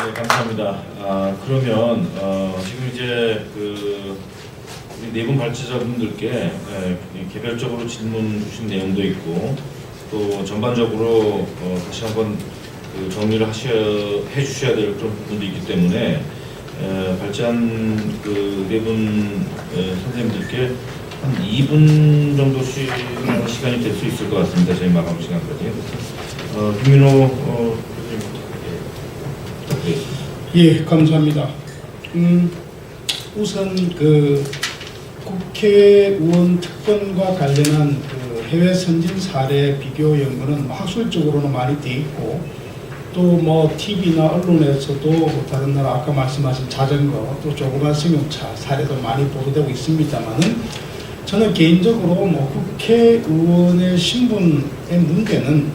네, 감사합니다. 그러면 지금 이제 우리 네 분 발제자분들께 개별적으로 질문 주신 내용도 있고 또 전반적으로 다시 한번 정리를 해주셔야 될 그런 부분도 있기 때문에 발제한 네 분 선생님들께 한 2분 정도 시간이 될 수 있을 것 같습니다. 저희 마감 시간까지. 김민호 부탁드리겠습니다. 예, 감사합니다. 우선 국회의원 특권과 관련한 해외 선진 사례 비교 연구는 학술적으로는 많이 돼 있고 또 뭐 TV나 언론에서도 다른 나라 아까 말씀하신 자전거 또 조그만 승용차 사례도 많이 보도되고 있습니다만은 저는 개인적으로 국회의원의 신분의 문제는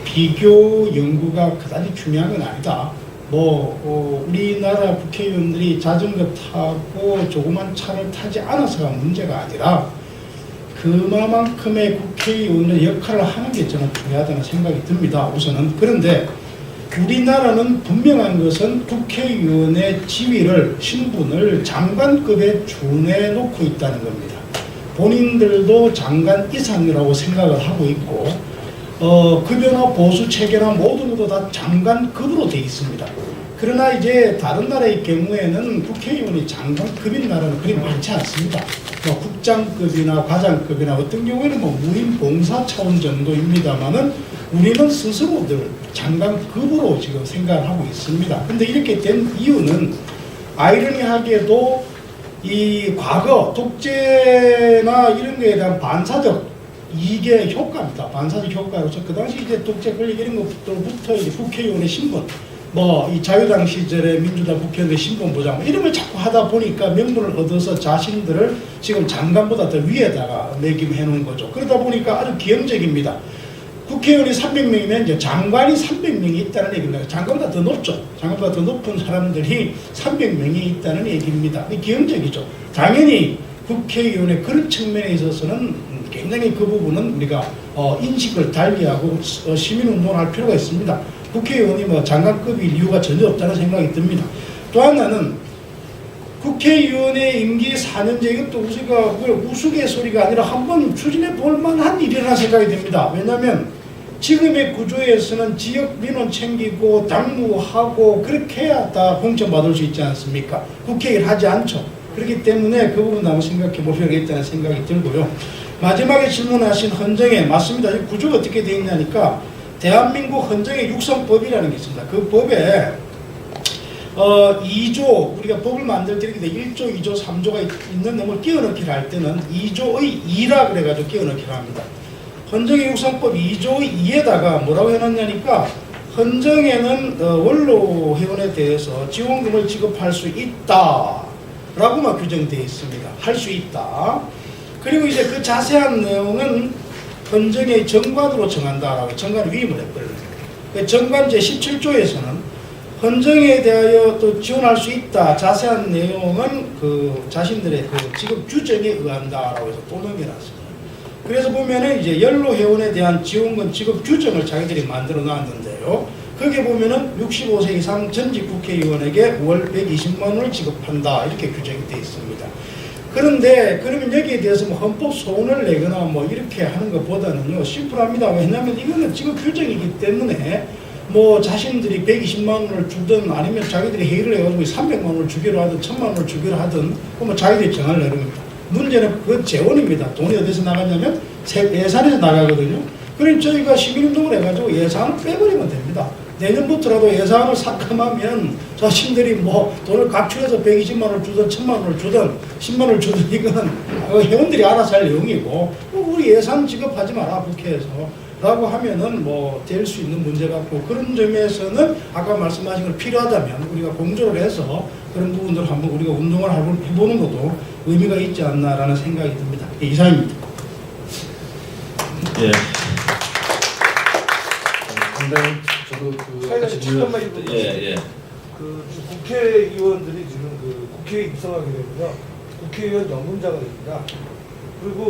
비교 연구가 그다지 중요한 건 아니다. 우리나라 국회의원들이 자전거 타고 조그만 차를 타지 않아서가 문제가 아니라 그만큼의 국회의원의 역할을 하는 게 저는 중요하다는 생각이 듭니다. 우선은. 그런데 우리나라는 분명한 것은 국회의원의 지위를, 신분을 장관급에 준해놓고 있다는 겁니다. 본인들도 장관 이상이라고 생각을 하고 있고 급여나 보수 체계나 모든 것도 다 장관급으로 되어 있습니다. 그러나 이제 다른 나라의 경우에는 국회의원이 장관급인 나라는 그리 많지 않습니다. 국장급이나 과장급이나 어떤 경우에는 무임 봉사 차원 정도입니다만은 우리는 스스로들 장관급으로 지금 생각을 하고 있습니다. 근데 이렇게 된 이유는 아이러니하게도 이 과거 독재나 이런 거에 대한 반사적 이게 효과입니다. 반사적 효과로서 그 당시 이제 독재 권력 이런 것부터 이제 국회의원의 신분, 이 자유당 시절에 민주당 국회의원의 신분 보장 이런 걸 자꾸 하다 보니까 명분을 얻어서 자신들을 지금 장관보다 더 위에다가 매김해 놓은 거죠. 그러다 보니까 아주 기형적입니다. 국회의원이 300명이면 이제 장관이 300명이 있다는 얘기입니다. 장관보다 더 높죠. 장관보다 더 높은 사람들이 300명이 있다는 얘기입니다. 기형적이죠. 당연히 국회의원의 그런 측면에 있어서는 굉장히 그 부분은 우리가 인식을 달리하고 시민운동을 할 필요가 있습니다. 국회의원이 장관급일 이유가 전혀 없다는 생각이 듭니다. 또 하나는 국회의원의 임기 4년제 이것도 우리가 우스갯소리가 아니라 한번 추진해 볼 만한 일이라는 생각이 듭니다. 왜냐하면 지금의 구조에서는 지역 민원 챙기고 당무하고 그렇게 해야 다 공천받을 수 있지 않습니까? 국회의원 하지 않죠. 그렇기 때문에 그 부분 한번 생각해 볼 필요가 있다는 생각이 들고요. 마지막에 질문하신 헌정에 맞습니다. 이 구조가 어떻게 되어 있냐니까 대한민국 헌정의 육성법이라는 게 있습니다. 그 법에 2조 우리가 법을 만들 때 이렇게 1조, 2조, 3조가 있는 놈을 끼워넣기를 할 때는 2조의 2라 그래가지고 끼워넣기를 합니다. 헌정의 육성법 2조의 2에다가 뭐라고 해놨냐니까 헌정에는 원로 회원에 대해서 지원금을 지급할 수 있다 라고만 규정되어 있습니다. 할 수 있다. 그리고 이제 그 자세한 내용은 헌정의 정관으로 정한다라고 정관 위임을 해버려요. 정관 제17조에서는 헌정에 대하여 또 지원할 수 있다. 자세한 내용은 자신들의 지급 규정에 의한다라고 해서 또 넘겨놨습니다. 그래서 보면은 이제 연로 회원에 대한 지원금 지급 규정을 자기들이 만들어 놨는데요. 거기에 보면은 65세 이상 전직 국회의원에게 월 120만 원을 지급한다. 이렇게 규정이 되어 있습니다. 그런데 그러면 여기에 대해서 헌법 소원을 내거나 이렇게 하는 것보다는요 심플합니다. 왜냐하면 이거는 지금 규정이기 때문에 자신들이 120만 원을 주든 아니면 자기들이 회의를 해가지고 300만 원을 주기로 하든 1000만 원을 주기로 하든 자기들이 정할 내용입니다. 문제는 그 재원입니다. 돈이 어디서 나가냐면 예산에서 나가거든요. 그럼 저희가 시민운동을 해가지고 예산을 빼버리면 됩니다. 내년부터라도 예산을 삭감하면 자신들이 돈을 각출해서 120만 원을 주든 1000만 원을 주든 10만 원을 주든 이거는 회원들이 알아서 할 내용이고 우리 예산 지급하지 마라 국회에서 라고 하면은 될 수 있는 문제 같고 그런 점에서는 아까 말씀하신 걸 필요하다면 우리가 공조를 해서 그런 부분들을 한번 우리가 운동을 해보는 것도 의미가 있지 않나라는 생각이 듭니다. 이상입니다. 예. 상당히 저도 잠깐만 예. 국회의원들이 지금 국회에 입성하게 되면요 국회의원 연금자가 됩니다. 그리고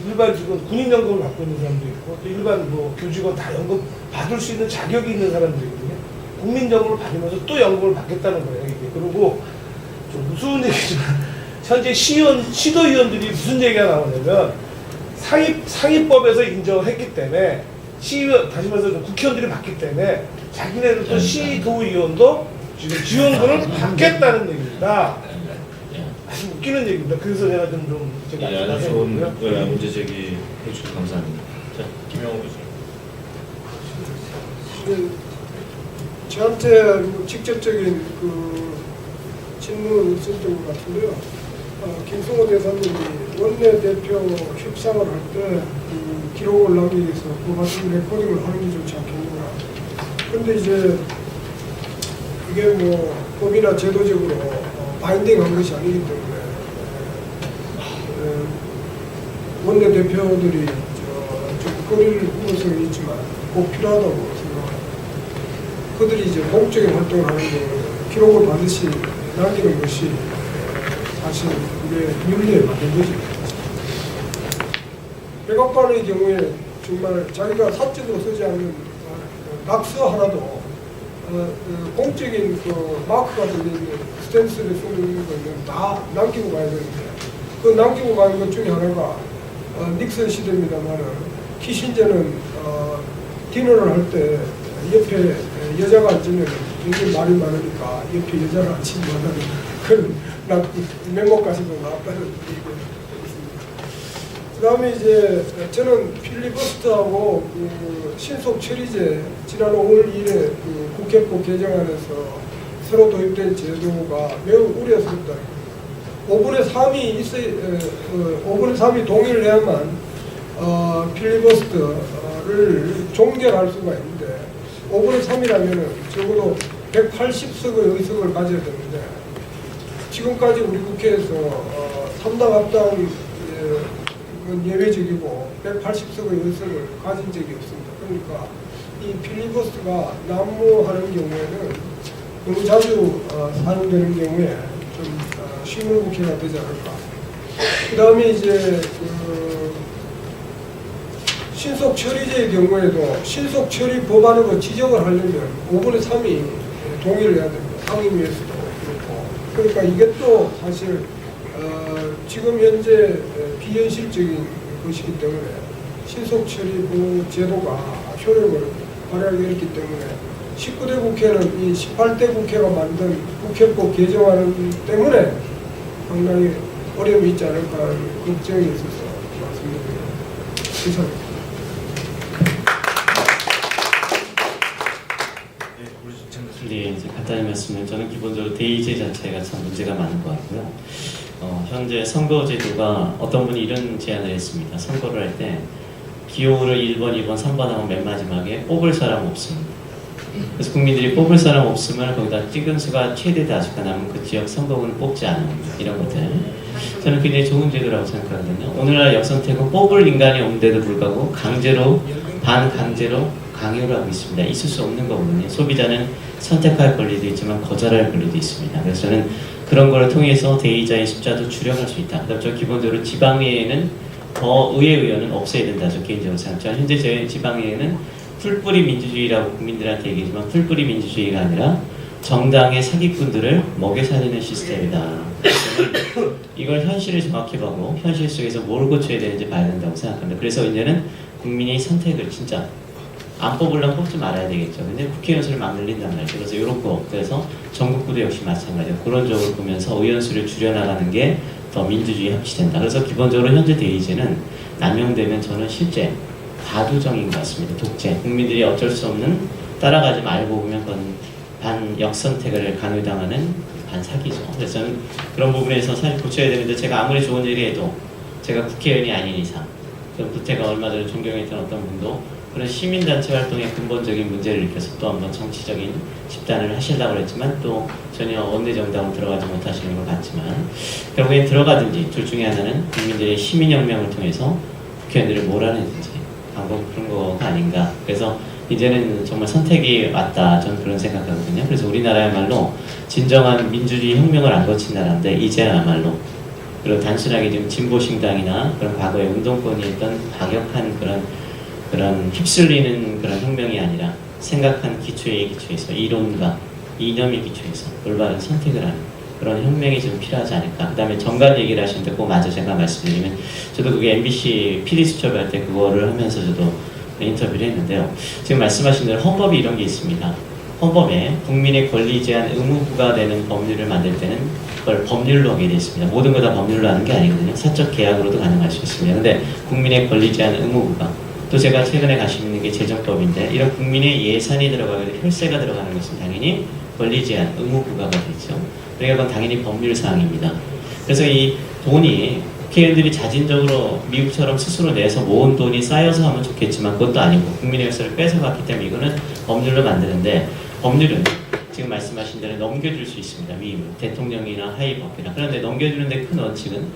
일반 지금 군인연금을 받고 있는 사람도 있고 또 일반 교직원 다 연금 받을 수 있는 자격이 있는 사람들이거든요. 국민연금을 받으면서 또 연금을 받겠다는 거예요. 이게. 그리고 좀 무서운 얘기지만 현재 시도의원들이 무슨 얘기가 나오냐면 상위법에서 인정했기 때문에 시의원, 다시 말해서 국회의원들이 받기 때문에 자기네들도 시도의원도 지금 지원금을 받겠다는 얘기입니다. 아주 웃기는 얘기입니다. 그래서 제가 좀 제가 예, 아주 좋은 문제 제기 해주셔서 감사합니다. 자, 김영호 교수님. 저한테 뭐 직접적인 그 질문은 없었던 것 같은데요. 김성호 대사님이 원내대표 협상을 할 때 그 기록을 남기기 위해서 그 같은 레코딩을 하는 게 좋지 않겠느냐. 그런데 이제 그게 뭐 법이나 제도적으로 바인딩한 것이 아니기 때문에 원내대표들이 좀 거리를 두고서 있지만 꼭 필요하다고 생각합니다. 그들이 이제 공적인 활동을 하는 게 기록을 반드시 남기는 것이 사실 우리의 윤리에 맞는 거죠. 백악관의 경우에 정말 자기가 사적으로 쓰지 않는 낙서 하나도 공적인 그 마크가 들리는 스탠스를 쓰는 거는 다 남기고 가야 되는데 그 남기고 가는 것 중에 하나가 닉슨 시대입니다만은 키신저는 디너를 할 때 옆에 여자가 앉으면 굉장히 말이 많으니까 옆에 여자를 앉히지 말라는 그런 메모까지도 나왔다는 얘기가 있습니다. 그 다음에 이제 저는 필리버스터하고 그 신속 처리제 지난 5월 2일에 그 국회법 개정안에서 새로 도입된 제도가 매우 우려스럽다. 5분의 3이 동의를 해야만 필리버스터를 종결할 수가 있는데 5분의 3이라면 적어도 180석의 의석을 가져야 되는데 지금까지 우리 국회에서 3당 합당 예외적이고 180석의 의석을 가진 적이 없습니다. 그러니까 이 필리버스터가 난무하는 경우에는 너무 자주 사용되는 경우에 좀 식물국회가 되지 않을까. 그 다음에 이제 신속 처리제의 경우에도 신속 처리 법안으로 지정을 하려면 5분의 3이 동의를 해야 됩니다. 상임위에서도 그렇고. 그러니까 이게 또 사실 지금 현재 비현실적인 것이기 때문에 신속 처리 제도가 효력을 발휘하기 어렵기 때문에 19대 국회는 이 18대 국회가 만든 국회법 개정안 때문에 상당히 어려움이 있지 않을까 하는 걱정이 있어서 말씀드립니다. 감사합니다. 네, 이제 간단히 말씀을 저는 기본적으로 대의제 자체가 참 문제가 많은 것 같고요. 현재 선거제도가 어떤 분이 이런 제안을 했습니다. 선거를 할 때 기호를 1번, 2번, 3번 하면 맨 마지막에 뽑을 사람 없습니다. 그래서 국민들이 뽑을 사람 없으면 거기다 찍은 수가 최대 다수가 남은 그 지역 선거구는 뽑지 않은 이런 것들. 저는 굉장히 좋은 제도라고 생각하거든요. 오늘날 역선택은 뽑을 인간이 없는데도 불구하고 강제로 반강제로 강요를 하고 있습니다. 있을 수 없는 거거든요. 소비자는 선택할 권리도 있지만 거절할 권리도 있습니다. 그래서 저는 그런 거를 통해서 대의자의 숫자도 줄여갈 수 있다. 그다음 저 기본적으로 지방의회는 의회 의원은 없애야 된다. 저 개인적으로 생각합니다. 현재 저희 지방의회는 풀뿌리 민주주의라고 국민들한테 얘기하지만 풀뿌리 민주주의가 아니라 정당의 사기꾼들을 먹여 살리는 시스템이다. 이걸 현실을 정확히 보고 현실 속에서 뭘 고쳐야 되는지 봐야 된다고 생각합니다. 그래서 이제는 국민이 선택을 진짜 안 뽑으려면 뽑지 말아야 되겠죠. 근데 국회의원 수를 막 늘린단 말이죠. 그래서 이런 거, 그래서 전국구도 역시 마찬가지예요. 그런 쪽을 보면서 의원 수를 줄여나가는 게 더 민주주의 합치된다. 그래서 기본적으로 현재 대의제는 남용되면 저는 실제 과도정인 것 같습니다. 독재. 국민들이 어쩔 수 없는 따라가지 말고 보면 그건 반역선택을 강요당하는 반사기죠. 그래서 저는 그런 부분에서 사실 고쳐야 되는데 제가 아무리 좋은 일을 해도 제가 국회의원이 아닌 이상 구태가 얼마 전에 존경했던 어떤 분도 그런 시민단체 활동의 근본적인 문제를 일으켜서 또 한번 정치적인 집단을 하시려고 했지만 또 전혀 어느 정당으로 들어가지 못하시는 것 같지만 결국엔 들어가든지 둘 중에 하나는 국민들의 시민혁명을 통해서 국회의원들을 몰아내든지 방법 그런 거가 아닌가. 그래서 이제는 정말 선택이 맞다. 저는 그런 생각하거든요. 그래서 우리나라야말로 진정한 민주주의 혁명을 안 거친 나라인데 이제야말로 그리고 단순하게 지금 진보신당이나 그런 과거의 운동권이 했던 과격한 그런 휩쓸리는 그런 혁명이 아니라 생각한 기초의 기초에서 이론과 이념의 기초에서 올바른 선택을 하는 그런 혁명이 좀 필요하지 않을까. 그 다음에 정관 얘기를 하시는데 꼭 마저 제가 말씀드리면 저도 그게 MBC PD 수첩할 때 그거를 하면서 저도 인터뷰를 했는데요. 지금 말씀하신 대로 헌법이 이런 게 있습니다. 헌법에 국민의 권리 제한 의무 부과되는 법률을 만들 때는 그걸 법률로 하게 되어 있습니다. 모든 거 다 법률로 하는 게 아니거든요. 사적 계약으로도 가능할 수 있습니다. 근데 국민의 권리 제한 의무 부과, 또 제가 최근에 가시고 있는 게 재정법인데 이런 국민의 예산이 들어가게 되고 혈세가 들어가는 것은 당연히 권리 제한 의무 부과가 되죠. 그러니까 그건 당연히 법률 사항입니다. 그래서 이 돈이 국회의원들이 자진적으로 미국처럼 스스로 내서 모은 돈이 쌓여서 하면 좋겠지만 그것도 아니고 국민의 혈세를 뺏어갔기 때문에 이거는 법률로 만드는데, 법률은 지금 말씀하신 대로 넘겨줄 수 있습니다. 위임을 대통령이나 하위법이나. 그런데 넘겨주는데 큰 원칙은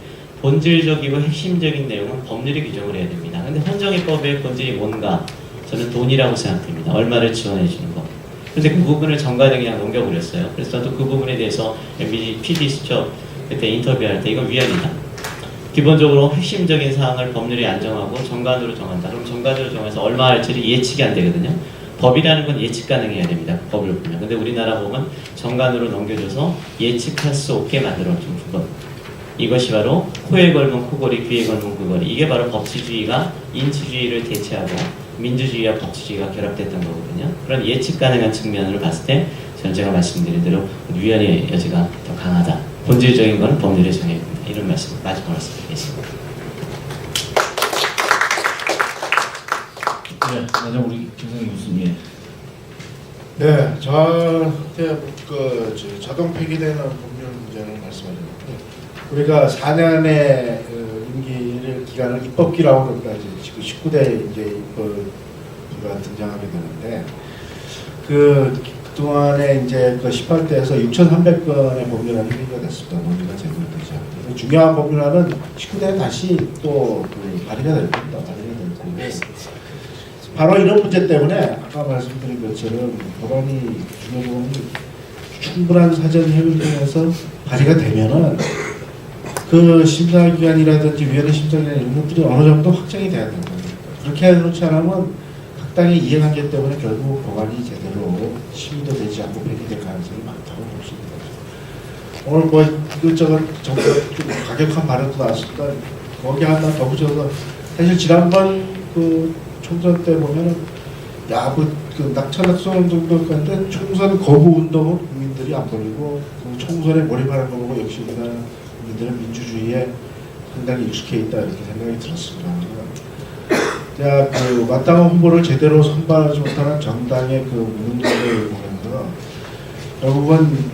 본질적이고 핵심적인 내용은 법률이 규정을 해야 됩니다. 근데 헌정의법의 본질이 뭔가? 저는 돈이라고 생각됩니다. 얼마를 지원해 주는 거. 근데 그 부분을 정관에 그냥 넘겨버렸어요. 그래서 저도 그 부분에 대해서 MBC PD 수첩 그때 인터뷰할 때 이건 위헌이다. 기본적으로 핵심적인 사항을 법률이 안 정하고 정관으로 정한다. 그럼 정관으로 정해서 얼마 할지를 예측이 안 되거든요. 법이라는 건 예측 가능해야 됩니다. 법을 보면. 근데 우리나라 보면 정관으로 넘겨줘서 예측할 수 없게 만들어준 것. 이것이 바로 코에 걸면 코걸이, 귀에 걸면 귀걸이. 이게 바로 법치주의가 인치주의를 대체하고 민주주의와 법치주의가 결합됐던 거거든요. 그런 예측 가능한 측면으로 봤을 때 저는 제가 말씀드린 대로 위헌의 여지가 더 강하다. 본질적인 건 법률에 정해야 됩니다. 이런 말씀 마지막으로 말씀드리겠습니다. 네, 마지막 우리 김성희 교수님. 네, 저한테 자동 폐기되는 법률 문제를 말씀하셨는데, 우리가 4년의 임기를 기간을 입법기라고 그러니까 지금 19대 이제 입법기가 등장하게 되는데, 그동안에 이제 18대에서 6,300건의 법률안이 회의가 됐습니다. 논의가 제기되죠. 중요한 법률안은 19대에 다시 또 발의가 될 겁니다. 발의가 될 거고. 바로 이런 문제 때문에 아까 말씀드린 것처럼 법안이 중요한 충분한 사전 협의를 통해서 발의가 되면은 그 심사기관이라든지 위원회 심사기관 이런 것들이 어느 정도 확정이 돼야 되는 겁니다. 그렇게 해놓지 않으면 각 당의 이해관계 때문에 결국 법안이 제대로 심의도 되지 않고 폐기될 가능성이 많다고 볼 수 있는 거죠. 오늘 뭐 이것저것 좀 가격한 발언도 나왔습니다. 거기 하나 더 붙여서 사실 지난번 총선 때 보면은 낙천낙선 정도 건데 총선 거부 운동은 국민들이 안 벌이고 총선에 몰입하는 거 보고 역시 우리나라 국민들은 민주주의에 상당히 익숙해 있다 이렇게 생각이 들었습니다. 제가 마땅한 후보를 제대로 선발하지 못하는 정당의 무능력을 보면서 결국은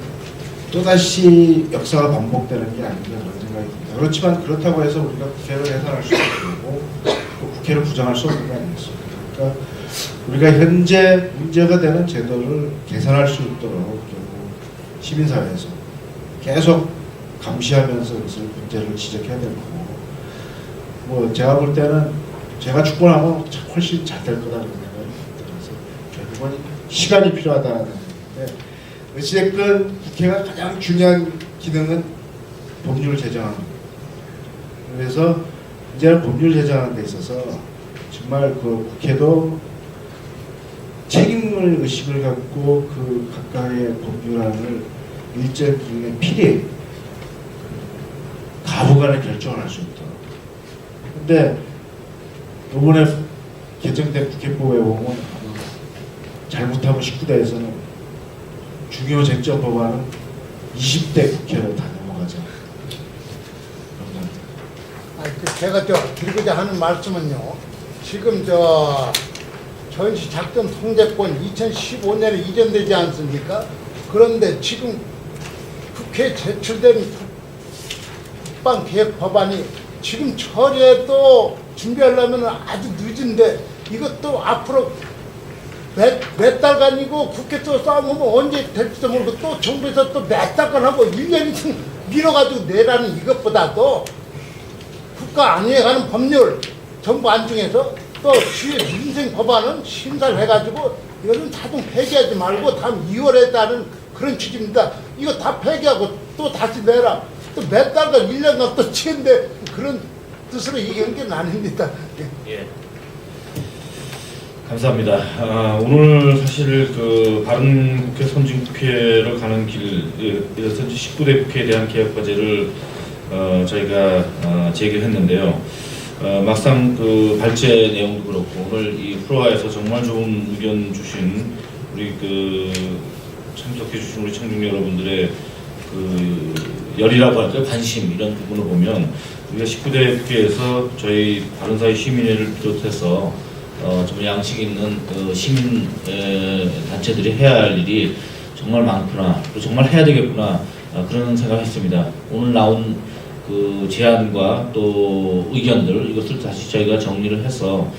또다시 역사가 반복되는 게 아닌가 그런 생각이 듭니다. 그렇지만 그렇다고 해서 우리가 국회를 해산할 수 없고 또 국회를 부정할 수 없는 거 아니겠습니까? 그러니까 우리가 현재 문제가 되는 제도를 개선할 수 있도록 결국 시민사회에서 계속 감시하면서 그것을 문제를 지적해야 될 거고, 뭐 제가 볼 때는 제가 축구하면 훨씬 잘 될 거다 그런 생각이 들어서 결국은 시간이 필요하다는 건데, 어찌됐건 국회가 가장 중요한 기능은 법률을 제정하는 거예요. 그래서 이제는 법률 제정하는 데 있어서 정말 국회도 책임을 의식을 갖고 각각의 법률안을 일정 기간에 필히 가부간에 결정을 할 수 있도록. 근데 이번에 개정된 국회법에 보면 잘못하면 19대에서는 중요 쟁점 법안은 20대 국회로 다 넘어가죠. 제가 드리고자 하는 말씀은요. 지금 전시 작전 통제권 2015년에 이전되지 않습니까? 그런데 지금 국회에 제출된 국방개혁 법안이 지금 처리해도 준비하려면 아주 늦은데, 이것도 앞으로 몇 달간이고 국회 또 싸우면 언제 될지도 모르고 또 정부에서 또 몇 달간 하고 1년 이상 밀어가지고 내라는 이것보다도 국가 안위에 가는 법률 정부 안중에서 또 주요 민생 법안은 심사를 해가지고 이거는 자동 폐기하지 말고 다음 2월에 따른 그런 취지입니다. 이거 다 폐기하고 또 다시 내라. 또 몇 달간 1년간 또 치는데 그런 뜻으로 얘기한 게 아닙니다. 예. 감사합니다. 오늘 사실 그 바른 국회 선진국회를 가는 길에서 19대 국회에 대한 개혁 과제를 저희가 제기했는데요. 막상 그 발제 내용도 그렇고 오늘 이 프로화에서 정말 좋은 의견 주신 우리 그 참석해 주신 우리 청중 여러분들의 그 열이라고 할까요? 관심 이런 부분을 보면 우리가 19대 국회에서 저희 바른사회 시민회를 비롯해서 정말 양식 있는 시민 단체들이 해야 할 일이 정말 많구나, 또 정말 해야 되겠구나 그런 생각했습니다. 오늘 나온 그 제안과 또 의견들 이것을 다시 저희가 정리를 해서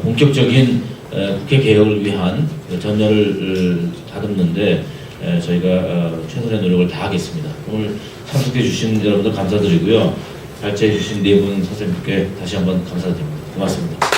본격적인 국회 개혁을 위한 전열을 다듬는데 저희가 최선의 노력을 다하겠습니다. 오늘 참석해 주신 여러분들 감사드리고요. 발제해 주신 네 분 선생님께 다시 한번 감사드립니다. 고맙습니다.